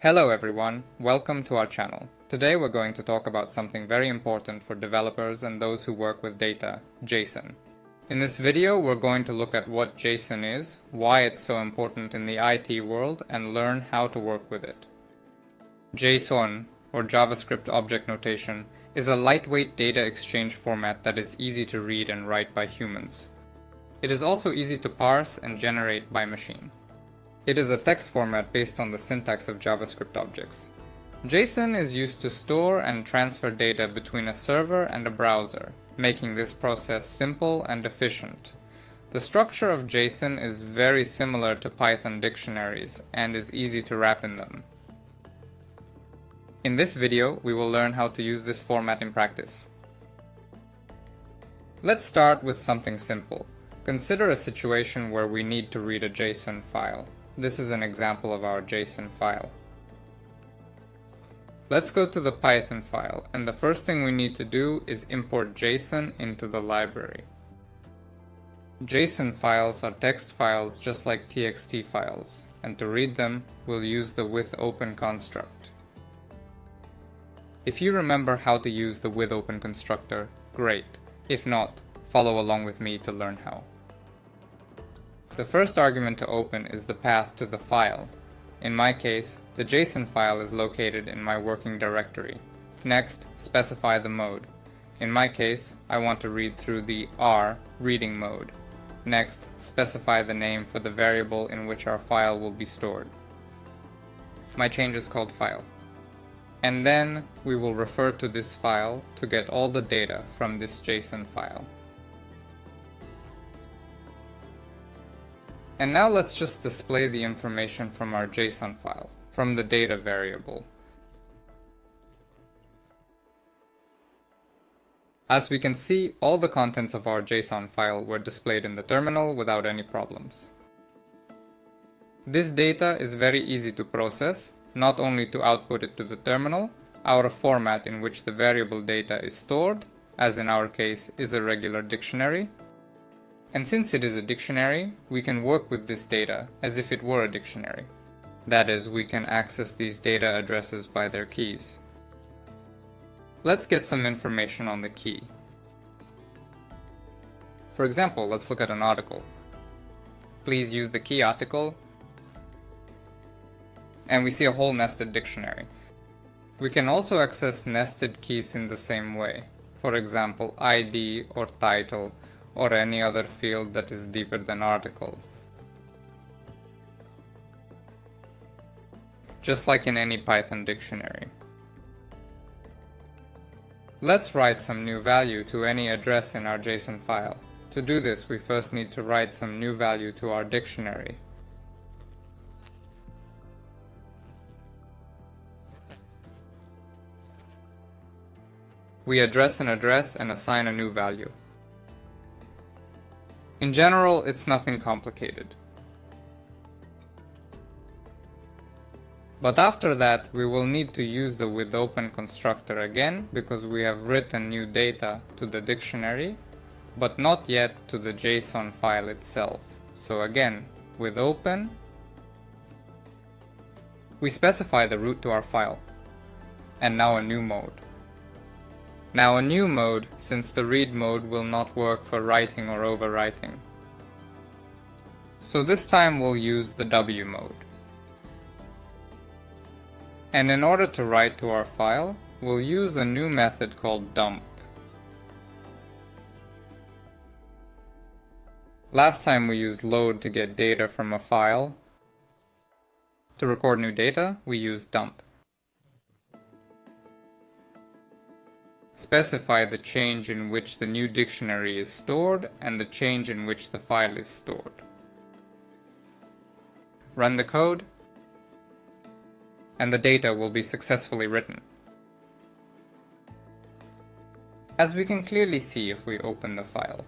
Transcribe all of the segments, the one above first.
Hello everyone, welcome to our channel. Today we're going to talk about something very important for developers and those who work with data, JSON. In this video we're going to look at what JSON is, why it's so important in the IT world, and learn how to work with it. JSON, or JavaScript Object Notation, is a lightweight data exchange format that is easy to read and write by humans. It is also easy to parse and generate by machine. It is a text format based on the syntax of JavaScript objects. JSON is used to store and transfer data between a server and a browser, making this process simple and efficient. The structure of JSON is very similar to Python dictionaries and is easy to wrap in them. In this video, we will learn how to use this format in practice. Let's start with something simple. Consider a situation where we need to read a JSON file. This is an example of our JSON file. Let's go to the Python file, and the first thing we need to do is import JSON into the library. JSON files are text files just like TXT files, and to read them, we'll use the withOpen construct. If you remember how to use the withOpen constructor, great. If not, follow along with me to learn how. The first argument to open is the path to the file. In my case, the JSON file is located in my working directory. Next, specify the mode. In my case, I want to read through the R reading mode. Next, specify the name for the variable in which our file will be stored. My change is called file. And then we will refer to this file to get all the data from this JSON file. And now let's just display the information from our JSON file, from the data variable. As we can see, all the contents of our JSON file were displayed in the terminal without any problems. This data is very easy to process, not only to output it to the terminal, our format in which the variable data is stored, as in our case is a regular dictionary. And since it is a dictionary, we can work with this data as if it were a dictionary. That is, we can access these data addresses by their keys. Let's get some information on the key. For example, let's look at an article. Please use the key article, and we see a whole nested dictionary. We can also access nested keys in the same way. For example, ID or title, or any other field that is deeper than article. Just like in any Python dictionary. Let's write some new value to any address in our JSON file. To do this, we first need to write some new value to our dictionary. We address an address and assign a new value. In general, it's nothing complicated. But after that, we will need to use the withOpen constructor again because we have written new data to the dictionary, but not yet to the JSON file itself. So again, withOpen, we specify the route to our file, and now a new mode. Now a new mode, since the read mode will not work for writing or overwriting. So this time we'll use the W mode. And in order to write to our file, we'll use a new method called dump. Last time we used load to get data from a file. To record new data, we use dump. Specify the change in which the new dictionary is stored and the change in which the file is stored. Run the code, and the data will be successfully written. As we can clearly see if we open the file.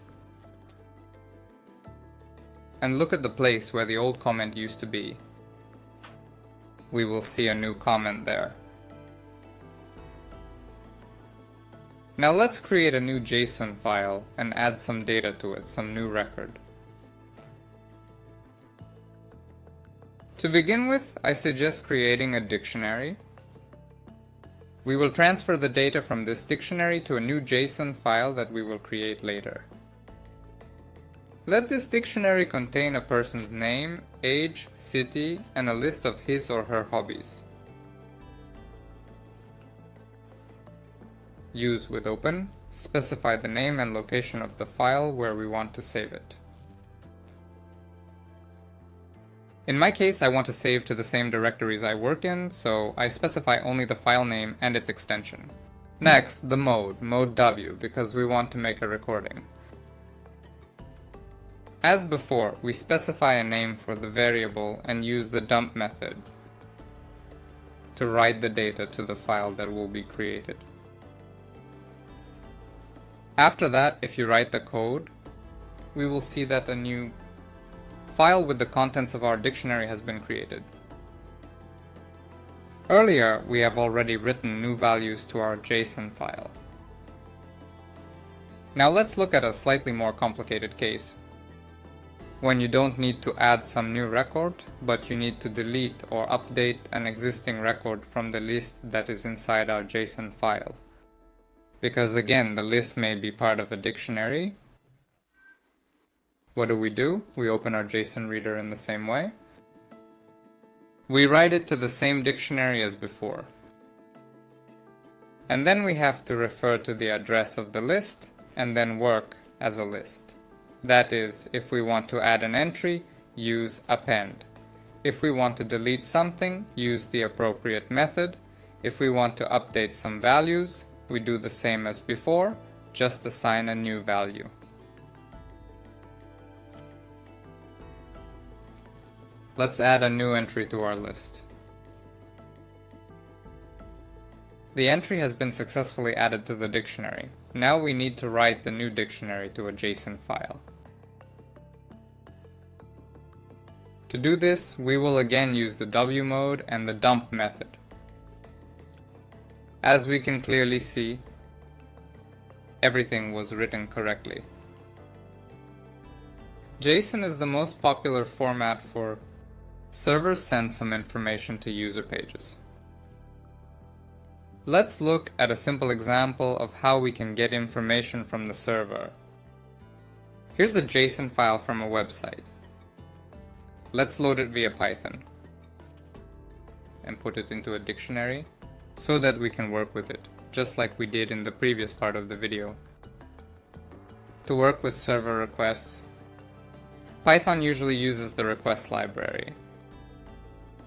And look at the place where the old comment used to be. We will see a new comment there. Now let's create a new JSON file and add some data to it, some new record. To begin with, I suggest creating a dictionary. We will transfer the data from this dictionary to a new JSON file that we will create later. Let this dictionary contain a person's name, age, city, and a list of his or her hobbies. Use with open, specify the name and location of the file where we want to save it. In my case, I want to save to the same directories I work in, so I specify only the file name and its extension. Next, the mode W, because we want to make a recording. As before, we specify a name for the variable and use the dump method to write the data to the file that will be created. After that, if you write the code, we will see that a new file with the contents of our dictionary has been created. Earlier, we have already written new values to our JSON file. Now let's look at a slightly more complicated case, when you don't need to add some new record, but you need to delete or update an existing record from the list that is inside our JSON file. Because again, the list may be part of a dictionary. What do? We open our JSON reader in the same way. We write it to the same dictionary as before. And then we have to refer to the address of the list and then work as a list. That is, if we want to add an entry, use append. If we want to delete something, use the appropriate method. If we want to update some values, we do the same as before, just assign a new value. Let's add a new entry to our list. The entry has been successfully added to the dictionary. Now we need to write the new dictionary to a JSON file. To do this, we will again use the W mode and the dump method. As we can clearly see, everything was written correctly. JSON is the most popular format for servers send some information to user pages. Let's look at a simple example of how we can get information from the server. Here's a JSON file from a website. Let's load it via Python and put it into a dictionary so that we can work with it, just like we did in the previous part of the video. To work with server requests, Python usually uses the request library.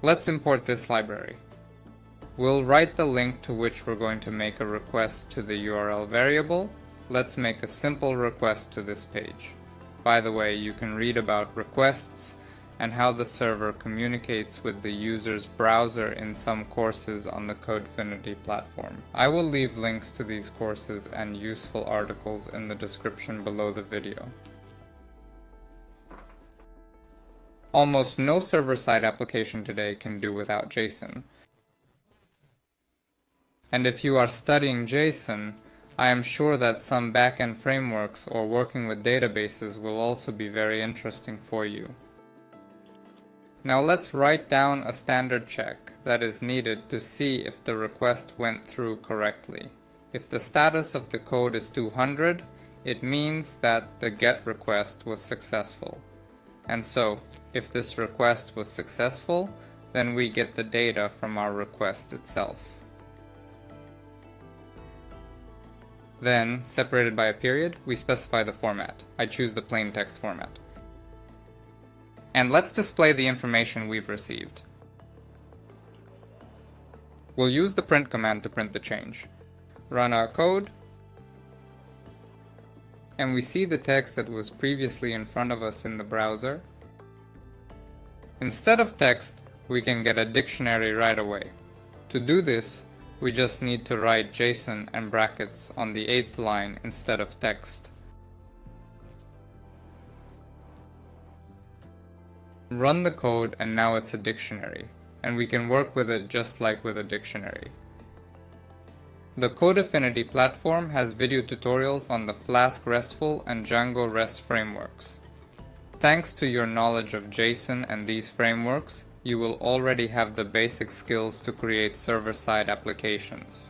Let's import this library. We'll write the link to which we're going to make a request to the URL variable. Let's make a simple request to this page. By the way, you can read about requests and how the server communicates with the user's browser in some courses on the Codefinity platform. I will leave links to these courses and useful articles in the description below the video. Almost no server-side application today can do without JSON. And if you are studying JSON, I am sure that some backend frameworks or working with databases will also be very interesting for you. Now let's write down a standard check that is needed to see if the request went through correctly. If the status of the code is 200, it means that the GET request was successful. And so, if this request was successful, then we get the data from our request itself. Then, separated by a period, we specify the format. I choose the plain text format. And let's display the information we've received. We'll use the print command to print the change. Run our code, and we see the text that was previously in front of us in the browser. Instead of text, we can get a dictionary right away. To do this, we just need to write JSON and brackets on the 8th line instead of text. Run the code and now it's a dictionary, and we can work with it just like with a dictionary. The Codefinity platform has video tutorials on the Flask RESTful and Django REST frameworks. Thanks to your knowledge of JSON and these frameworks, you will already have the basic skills to create server-side applications.